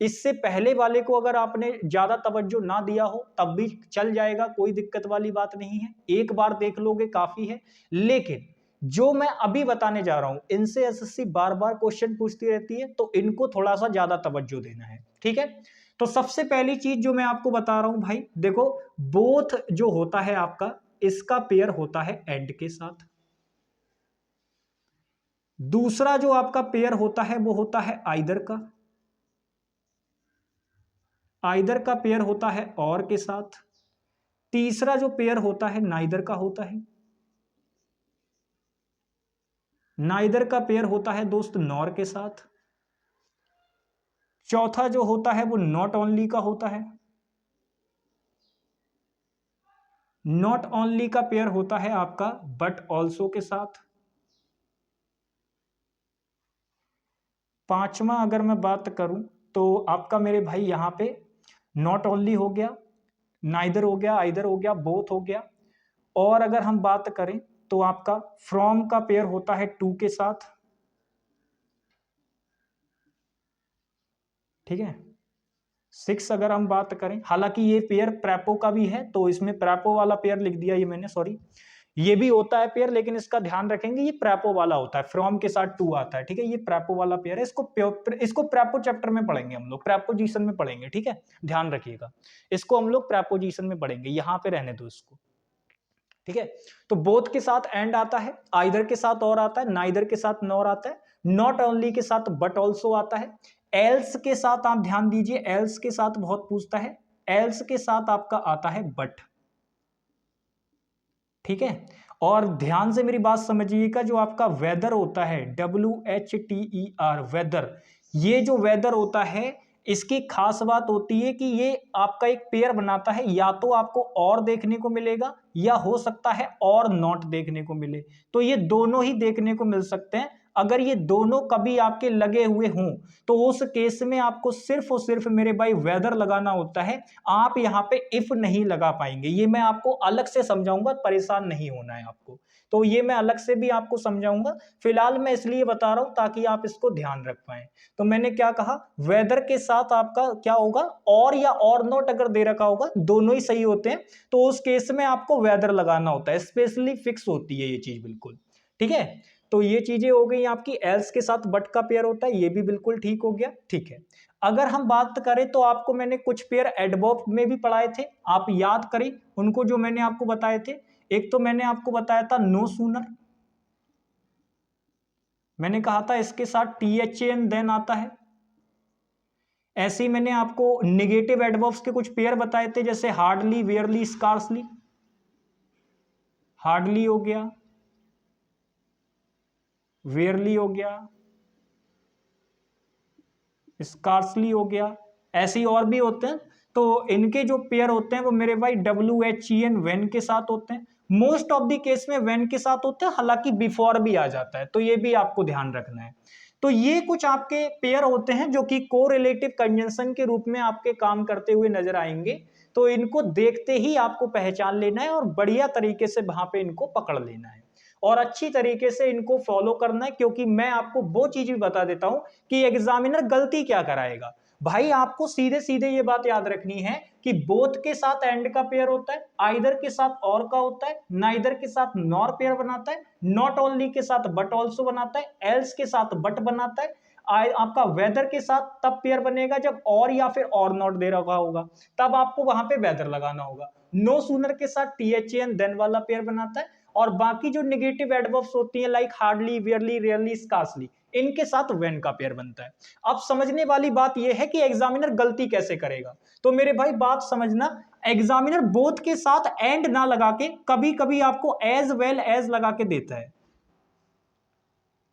इससे पहले वाले को अगर आपने ज्यादा तवज्जो ना दिया हो तब भी चल जाएगा, कोई दिक्कत वाली बात नहीं है, एक बार देख लोगे काफी है। लेकिन जो मैं अभी बताने जा रहा हूं इनसे एसएससी बार बार क्वेश्चन पूछती रहती है, तो इनको थोड़ा सा ज्यादा तवज्जो देना है, ठीक है। तो सबसे पहली चीज जो मैं आपको बता रहा हूं भाई, देखो बोथ जो होता है आपका, इसका पेयर होता है एंड के साथ। दूसरा जो आपका पेयर होता है वो होता है आइदर का, आइदर का पेयर होता है और के साथ। तीसरा जो पेयर होता है नाइदर का होता है, नाइदर का पेयर होता है दोस्त नॉर के साथ। चौथा जो होता है वो नॉट ओनली का होता है, नॉट ओनली का पेयर होता है आपका बट ऑल्सो के साथ। पांचवा अगर मैं बात करूं तो आपका मेरे भाई यहां पे नॉट ओनली हो गया, नाइदर हो गया, आइदर हो गया, बोथ हो गया। और अगर हम बात करें तो आपका फ्रॉम का पेयर होता है टू के साथ, ठीक है। 6 अगर हम बात करें, हालांकि ये पेयर प्रेपो का भी है तो इसमें प्रेपो वाला पेयर लिख दिया ये मैंने, सॉरी, ये भी होता है पेयर लेकिन इसका ध्यान रखेंगे ये प्रेपो वाला होता है, फ्रॉम के साथ टू आता है, ठीक है। ये प्रेपो वाला पेयर है, इसको प्रेपो चैप्टर में पढ़ेंगे हम लोग, प्रेपोजिशन में पढ़ेंगे, ठीक है, ध्यान रखिएगा। इसको हम लोग प्रेपोजिशन में पढ़ेंगे, यहां पे रहने दो इसको, ठीक है। तो बोथ के साथ एंड आता है, आइदर के साथ और आता है, नाइदर के साथ नॉर आता है, नॉट ओनली के साथ बट ऑल्सो आता है। एल्स के साथ आप ध्यान दीजिए, एल्स के साथ बहुत पूछता है, एल्स के साथ आपका आता है बट, ठीक है। और ध्यान से मेरी बात समझिएगा, जो आपका वेदर होता है WHTER वेदर, ये जो वेदर होता है इसकी खास बात होती है कि ये आपका एक पेयर बनाता है, या तो आपको और देखने को मिलेगा या हो सकता है और नॉट देखने को मिले, तो ये दोनों ही देखने को मिल सकते हैं अगर ये दोनों कभी आपके लगे हुए हों तो उस केस में आपको सिर्फ और सिर्फ मेरे भाई वेदर लगाना होता है, आप यहाँ पे इफ नहीं लगा पाएंगे। ये मैं आपको अलग से समझाऊंगा, परेशान नहीं होना है आपको, तो ये मैं अलग से भी आपको समझाऊंगा। फिलहाल मैं इसलिए बता रहा हूं ताकि आप इसको ध्यान रख पाए। तो मैंने क्या कहा, वेदर के साथ आपका क्या होगा, और या और नॉट अगर दे रखा होगा, दोनों ही सही होते हैं, तो उस केस में आपको वेदर लगाना होता है, स्पेशली फिक्स होती है ये चीज बिल्कुल। ठीक है, तो ये चीजें हो गई आपकी। एल्स के साथ बट का पेयर होता है, ये भी बिल्कुल ठीक हो गया। ठीक है, अगर हम बात करें तो आपको मैंने कुछ पेयर एडवर्ब में भी पढ़ाए थे, आप याद करें उनको जो मैंने आपको बताए थे। एक तो मैंने आपको बताया था नो सूनर, मैंने कहा था इसके साथ THAN देन आता है। ऐसे ही मैंने आपको नेगेटिव एडवर्ब्स के कुछ पेयर बताए थे, जैसे हार्डली, वेयरली, स्कार्सली। हार्डली हो गया, वेयरली हो गया, स्कार्सली हो गया, ऐसे ही और भी होते हैं। तो इनके जो पेयर होते हैं वो मेरे भाई WHEN व्हेन के साथ होते हैं। मोस्ट ऑफ द केस में व्हेन के साथ होते हैं, हालांकि बिफोर भी आ जाता है, तो ये भी आपको ध्यान रखना है। तो ये कुछ आपके पेयर होते हैं जो कि कोरिलेटिव कंजंक्शन के रूप में आपके काम करते हुए नजर आएंगे। तो इनको देखते ही आपको पहचान लेना है और बढ़िया तरीके से वहां पे इनको पकड़ लेना है और अच्छी तरीके से इनको फॉलो करना है, क्योंकि मैं आपको वो चीज भी बता देता हूं कि एग्जामिनर गलती क्या कराएगा। भाई आपको सीधे सीधे ये बात याद रखनी है कि बोथ के साथ एंड का पेयर होता है, आइदर के साथ और का होता है, नाइदर के साथ नॉर पेयर बनाता है, नॉट ओनली के साथ बट ऑल्सो बनाता है, एल्स के साथ बट बनाता है, आपका वेदर के साथ तब पेयर बनेगा जब और या फिर और नॉट दे रखा होगा, तब आपको वहां पे वेदर लगाना होगा। नो सूनर के साथ THAN देन वाला पेयर बनाता है, और बाकी जो नेगेटिव एडवर्ब्स होती हैं like hardly, verily, rarely, scarcely, इनके साथ व्हेन का पेयर बनता है। अब समझने वाली बात यह है कि एग्जामिनर गलती कैसे करेगा। तो मेरे भाई बात समझना, एग्जामिनर बोथ के साथ एंड ना लगा के कभी कभी आपको एज वेल एज लगा के देता है,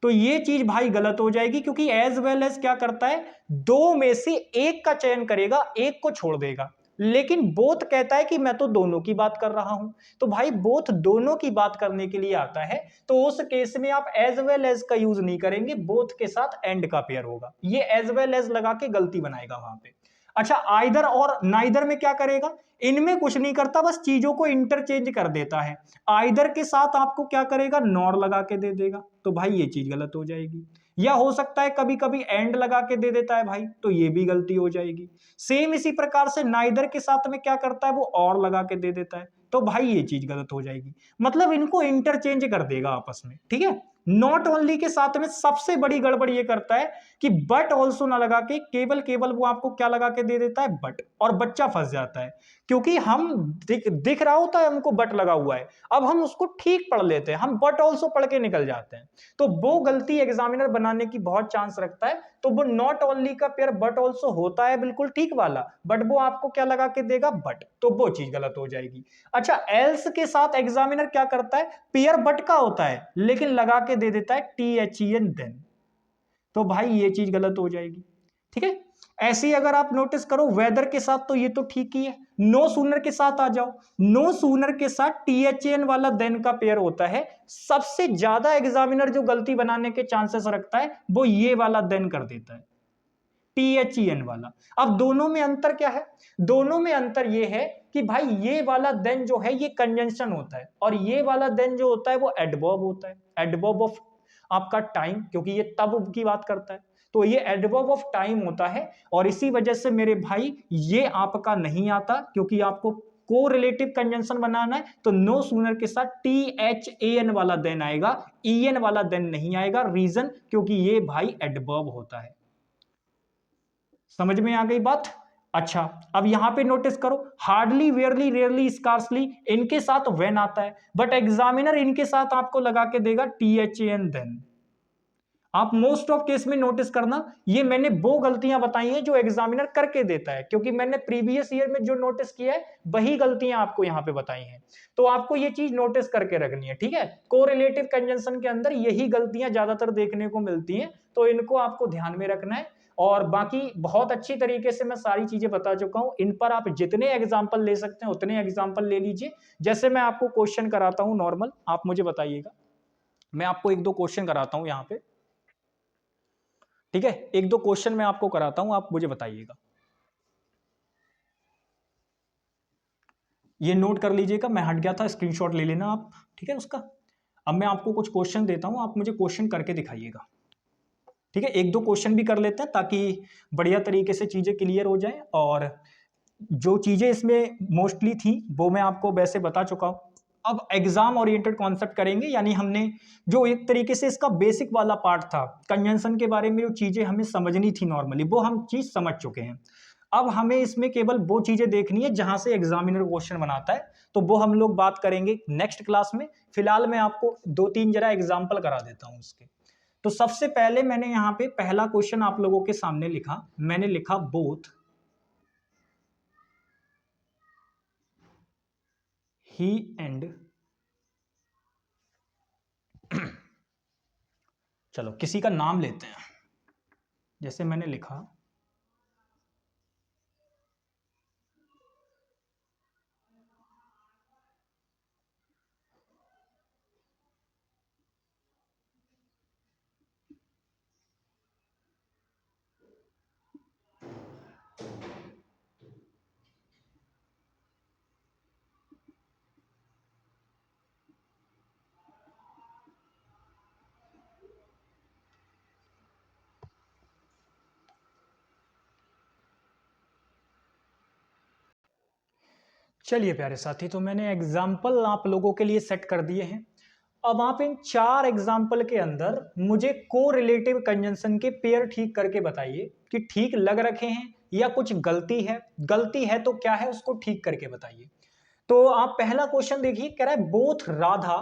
तो ये चीज भाई गलत हो जाएगी, क्योंकि एज वेल एज क्या करता है, दो में से एक का चयन करेगा, एक को छोड़ देगा। लेकिन बोथ कहता है कि मैं तो दोनों की बात कर रहा हूं, तो भाई बोथ दोनों की बात करने के लिए आता है, तो उस केस में आप एज वेल एज का यूज नहीं करेंगे, बोथ के साथ एंड का पेयर होगा। ये एज वेल एज लगा के गलती बनाएगा वहां पे। अच्छा, आइदर और नाइदर में क्या करेगा, इनमें कुछ नहीं करता, बस चीजों को इंटरचेंज कर देता है। आइदर के साथ आपको क्या करेगा, नॉर लगा के दे देगा, तो भाई ये चीज गलत हो जाएगी। या हो सकता है कभी कभी एंड लगा के दे देता है भाई, तो ये भी गलती हो जाएगी। सेम इसी प्रकार से नाइदर के साथ में क्या करता है, वो और लगा के दे देता है, तो भाई ये चीज गलत हो जाएगी। मतलब इनको इंटरचेंज कर देगा आपस में। ठीक है, नॉट ओनली के साथ में सबसे बड़ी गड़बड़ ये करता है कि बट ऑल्सो ना लगा के केवल वो आपको क्या लगा के दे देता है, बट, और बच्चा फंस जाता है, क्योंकि हम दिख रहा होता है हमको बट लगा हुआ है, अब हम उसको ठीक पढ़ लेते हैं, हम बट ऑल्सो पढ़ के निकल जाते हैं, तो वो गलती एग्जामिनर बनाने की बहुत चांस रखता है। तो वो नॉट ओनली का पेयर बट ऑल्सो होता है बिल्कुल ठीक वाला, बट वो आपको क्या लगा के देगा, बट, तो वो चीज गलत हो जाएगी। अच्छा, एल्स के साथ एग्जामिनर क्या करता है, पेयर बट का होता है लेकिन लगा के दे देता है THAN देन, तो भाई ये चीज गलत हो जाएगी। ठीक है, ऐसे ही अगर आप नोटिस करो वेदर के साथ, तो ये तो ठीक ही है। नो सूनर के साथ आ जाओ, नो सूनर के साथ THAN वाला देन का पेयर होता है। सबसे ज्यादा एग्जामिनर जो गलती बनाने के चांसेस रखता है वो ये वाला देन कर देता है, THAN वाला। अब दोनों में अंतर क्या है, दोनों में अंतर ये है कि भाई ये वाला देन जो है ये कंजंक्शन होता है, और ये वाला देन जो होता है वो एडवर्ब होता है, एडवर्ब ऑफ आपका टाइम, क्योंकि ये तब की बात करता है, तो ये एडवर्ब ऑफ टाइम होता है। और इसी वजह से मेरे भाई ये आपका नहीं आता, क्योंकि आपको को रिलेटिव कंजंक्शन बनाना है, तो नो सूनर के साथ THAN वाला देन आएगा, EN वाला देन नहीं आएगा। रीजन, क्योंकि ये भाई एडवर्ब होता है। समझ में आ गई बात। अच्छा, अब यहां पे नोटिस करो, हार्डली, वेयरली, रेयरली, स्कार्सली, इनके साथ व्हेन आता है, बट एग्जामिनर इनके साथ आपको लगा के देगा THAN देन। आप मोस्ट ऑफ केस में नोटिस करना, ये मैंने वो गलतियां बताई हैं जो एग्जामिनर करके देता है, क्योंकि मैंने प्रीवियस ईयर में जो नोटिस किया है वही गलतियां आपको यहां पे बताई हैं, तो आपको ये चीज नोटिस करके रखनी है। ठीक है, कोरिलेटिव कंजंक्शन के अंदर यही गलतियां ज्यादातर देखने को मिलती हैं, तो इनको आपको ध्यान में रखना है। और बाकी बहुत अच्छी तरीके से मैं सारी चीजें बता चुका हूं, इन पर आप जितने एग्जाम्पल ले सकते हैं उतने एग्जाम्पल ले लीजिए। जैसे मैं आपको क्वेश्चन कराता हूं नॉर्मल, आप मुझे बताइएगा, मैं आपको एक दो क्वेश्चन कराता हूं यहाँ पे। ठीक है, एक दो क्वेश्चन मैं आपको कराता हूं, आप मुझे बताइएगा। ये नोट कर लीजिएगा, मैं हट गया था, स्क्रीनशॉट ले लेना आप, ठीक है उसका। अब मैं आपको कुछ क्वेश्चन देता हूं, आप मुझे क्वेश्चन करके दिखाइएगा, ठीक है। एक दो क्वेश्चन भी कर लेते हैं ताकि बढ़िया तरीके से चीजें क्लियर हो जाए, और जो चीजें इसमें मोस्टली थी वो मैं आपको वैसे बता चुका हूं। अब एग्जाम ओरिएंटेड कॉन्सेप्ट करेंगे, यानी हमने जो एक तरीके से इसका बेसिक वाला पार्ट था, कंजंक्शन के बारे में जो चीजें हमें समझनी थी नॉर्मली, वो हम चीज समझ चुके हैं। अब हमें इसमें केवल वो चीजें देखनी है जहां से एग्जामिनर क्वेश्चन बनाता है, तो वो हम लोग बात करेंगे नेक्स्ट क्लास में। फिलहाल मैं आपको दो तीन जरा एग्जाम्पल करा देता हूं उसके। तो सबसे पहले मैंने यहाँ पे पहला क्वेश्चन आप लोगों के सामने लिखा, मैंने लिखा बोथ ही एंड चलो किसी का नाम लेते हैं, जैसे मैंने लिखा चलिए प्यारे साथी, तो मैंने एग्जाम्पल आप लोगों के लिए सेट कर दिए हैं। अब आप इन चार एग्जाम्पल के अंदर मुझे को रिलेटिव कंजंक्शन के पेयर ठीक करके बताइए कि ठीक लग रखे हैं या कुछ गलती है, गलती है तो क्या है उसको ठीक करके बताइए। तो आप पहला क्वेश्चन देखिए, कह रहा है both Radha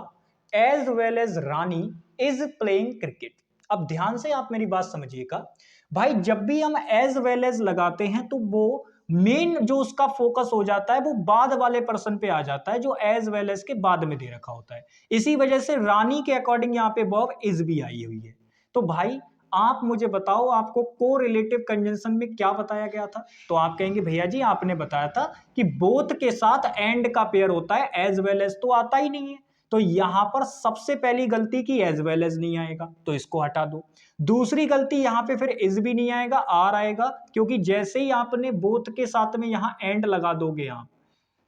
as well as Rani is playing cricket. अब ध्यान से आप मेरी बात समझिएगा भाई, जब भी हम एज वेल एज लगाते हैं तो वो मेन जो उसका फोकस हो जाता है वो बाद वाले पर्सन पे आ जाता है, जो एज वेल एज के बाद में दे रखा होता है। इसी वजह से रानी के अकॉर्डिंग यहाँ पे वर्ब इज भी आई हुई है। तो भाई आप मुझे बताओ, आपको को रिलेटिव कंजंक्शन में क्या बताया गया था? तो आप कहेंगे भैया जी आपने बताया था कि बोथ के साथ एंड का पेयर होता है, एज वेल एज तो आता ही नहीं है। तो यहां पर सबसे पहली गलती की एज वेल एज नहीं आएगा, तो इसको हटा दो। दूसरी गलती यहां पे फिर इज भी नहीं आएगा, आर आएगा, क्योंकि जैसे ही आपने बोथ के साथ में यहां एंड लगा दोगे आप,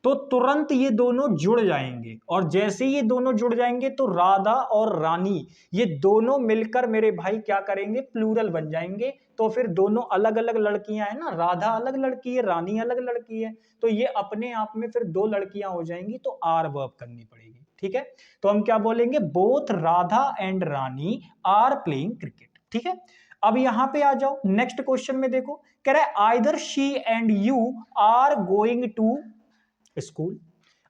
तो तुरंत ये दोनों जुड़ जाएंगे, और जैसे ये दोनों जुड़ जाएंगे तो राधा और रानी ये दोनों मिलकर मेरे भाई क्या करेंगे, प्लूरल बन जाएंगे। तो फिर दोनों अलग अलग लड़कियां हैं ना, राधा अलग लड़की है, रानी अलग लड़की है, तो ये अपने आप में फिर दो लड़कियां हो जाएंगी, तो आर वर्ब करनी पड़ेगी, ठीक है। तो हम क्या बोलेंगे, both Radha and Rani are playing cricket, ठीक है। अब यहां पे आ जाओ नेक्स्ट क्वेश्चन में, देखो कह रहा है either she and you are going to school.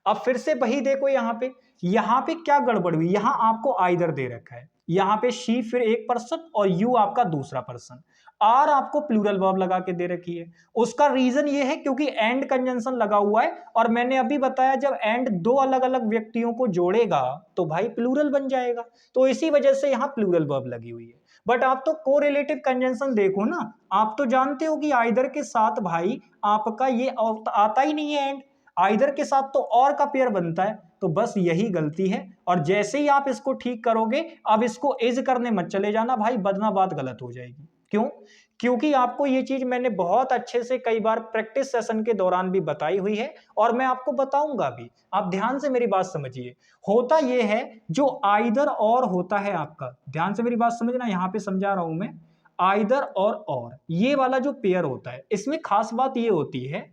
अब फिर से वही देखो, यहां पे क्या गड़बड़ हुई, यहां आपको आइदर दे रखा है, यहां पे शी फिर एक पर्सन और यू आपका दूसरा पर्सन, आर आपको प्लूरल वर्ब लगा के दे रखी है। उसका रीजन ये है क्योंकि एंड कंजंक्शन लगा हुआ है, और मैंने अभी बताया जब एंड दो अलग अलग व्यक्तियों को जोड़ेगा तो भाई प्लूरल बन जाएगा, तो इसी वजह से यहां प्लूरल वर्ब लगी हुई है। बट आप तो कोरिलेटिव कंजंक्शन देखो ना, आप तो जानते हो कि आइदर के साथ भाई आपका ये आता ही नहीं है एंड, आइदर के साथ तो और का पेयर बनता है, तो बस यही गलती है। और जैसे ही आप इसको ठीक करोगे, अब इसको इज करने मत चले जाना भाई, वरना बात गलत हो जाएगी। क्यों? क्योंकि आपको ये चीज मैंने बहुत अच्छे से कई बार प्रैक्टिस सेशन के दौरान भी बताई हुई है, और मैं आपको बताऊंगा भी। आप ध्यान से मेरी बात समझिए, होता यह है जो आइदर और होता है आपका, ध्यान से मेरी बात समझना, यहां पे समझा रहा हूं मैं। आइदर और ये वाला जो पेयर होता है, इसमें खास बात ये होती है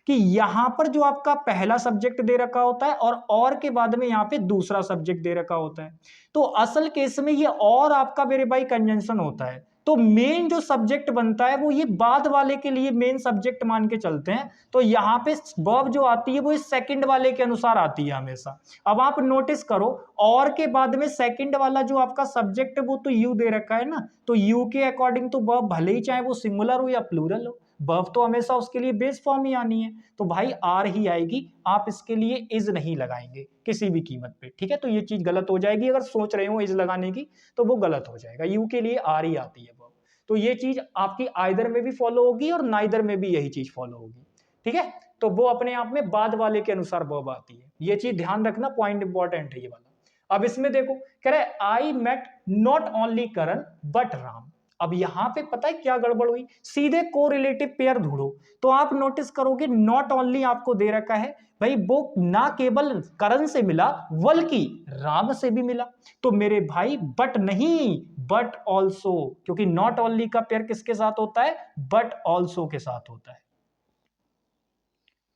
कि यहां पर जो आपका पहला सब्जेक्ट दे रखा होता है और के बाद में यहां पे दूसरा सब्जेक्ट दे रखा होता है, तो असल केस में ये और आपका मेरे भाई कंजंक्शन होता है, तो मेन जो सब्जेक्ट बनता है वो ये बाद वाले के लिए मेन सब्जेक्ट मान के चलते हैं। तो यहां पे वर्ब जो आती है वो इस सेकंड वाले के अनुसार आती है हमेशा। अब आप नोटिस करो, और के बाद में सेकंड वाला जो आपका सब्जेक्ट है वो तो यू दे रखा है ना, तो यू के अकॉर्डिंग तो वर्ब भले ही चाहे वो सिंगुलर हो या प्लूरल हो, वर्ब तो हमेशा उसके लिए बेस फॉर्म ही आनी है, तो भाई आर ही आएगी। आप इसके लिए इज नहीं लगाएंगे किसी भी कीमत पे, ठीक है। तो ये चीज गलत हो जाएगी, अगर सोच रहे हो इज लगाने की तो वो गलत हो जाएगा, यू के लिए आर ही आती है वर्ब। तो ये चीज आपकी आइदर में भी फॉलो होगी और नाइदर में भी यही चीज फॉलो होगी, ठीक है। तो वो अपने आप में बाद वाले के अनुसार वर्ब आती है, ये चीज ध्यान रखना, पॉइंट इंपॉर्टेंट है ये वाला। अब इसमें देखो कह रहा है I met not only Karan but Ram. अब यहां पे पता है क्या गड़बड़ हुई, सीधे कोरिलेटिव पेयर ढूंढो, तो आप नोटिस करोगे नॉट ओनली आपको दे रखा है भाई वो ना केवल करण से मिला बल्कि राम से भी मिला, तो मेरे भाई बट नहीं, बट ऑल्सो, क्योंकि नॉट ओनली का पेयर किसके साथ होता है, बट ऑल्सो के साथ होता है।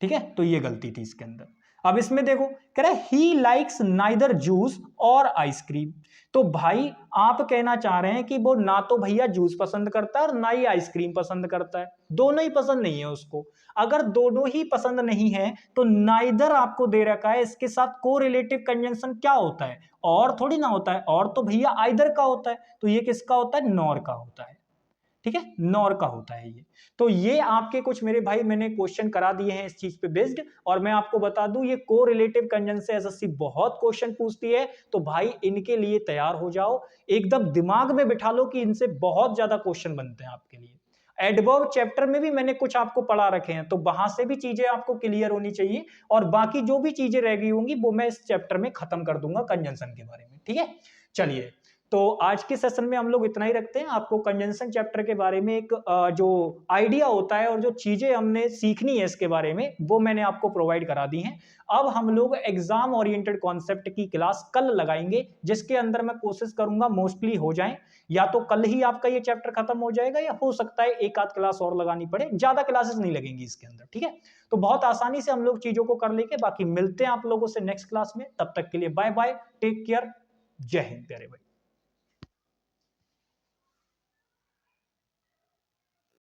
ठीक है, तो ये गलती थी इसके अंदर। अब इसमें देखो कह रहा है ही लाइक्स नाइदर जूस और आइसक्रीम, तो भाई आप कहना चाह रहे हैं कि वो ना तो भैया जूस पसंद करता है और ना ही आइसक्रीम पसंद करता है, दोनों ही पसंद नहीं है उसको। अगर दोनों ही पसंद नहीं है तो नाइदर आपको दे रखा है, इसके साथ को रिलेटिव कंजंक्शन क्या होता है, और थोड़ी ना होता है, और तो भैया आइदर का होता है, तो ये किसका होता है, नॉर का होता है। ठीक है, नॉर का होता है ये। तो ये आपके कुछ मेरे भाई मैंने क्वेश्चन करा दिए हैं इस चीज पे बेस्ड, और मैं आपको बता दूं ये को रिलेटिव कंजंक्शन से एसएससी बहुत क्वेश्चन पूछती है, तो भाई इनके लिए तैयार हो जाओ, एकदम दिमाग में बिठा लो कि इनसे बहुत ज्यादा क्वेश्चन बनते हैं आपके लिए। एडवर्ब चैप्टर में भी मैंने कुछ आपको पढ़ा रखे हैं, तो वहां से भी चीजें आपको क्लियर होनी चाहिए, और बाकी जो भी चीजें रह गई होंगी वो मैं इस चैप्टर में खत्म कर दूंगा कंजंक्शन के बारे में। ठीक है, चलिए तो आज के सेशन में हम लोग इतना ही रखते हैं। आपको कंजंक्शन चैप्टर के बारे में एक जो आइडिया होता है और जो चीजें हमने सीखनी है इसके बारे में वो मैंने आपको प्रोवाइड करा दी हैं। अब हम लोग एग्जाम ओरिएंटेड कॉन्सेप्ट की क्लास कल लगाएंगे, जिसके अंदर मैं कोशिश करूंगा मोस्टली हो जाए, या तो कल ही आपका ये चैप्टर खत्म हो जाएगा या हो सकता है एक आध क्लास और लगानी पड़े, ज्यादा क्लासेस नहीं लगेंगी इसके अंदर। ठीक है, तो बहुत आसानी से हम लोग चीजों को कर लेंगे। बाकी मिलते हैं आप लोगों से नेक्स्ट क्लास में, तब तक के लिए बाय बाय, टेक केयर, जय हिंद प्यारे भाई।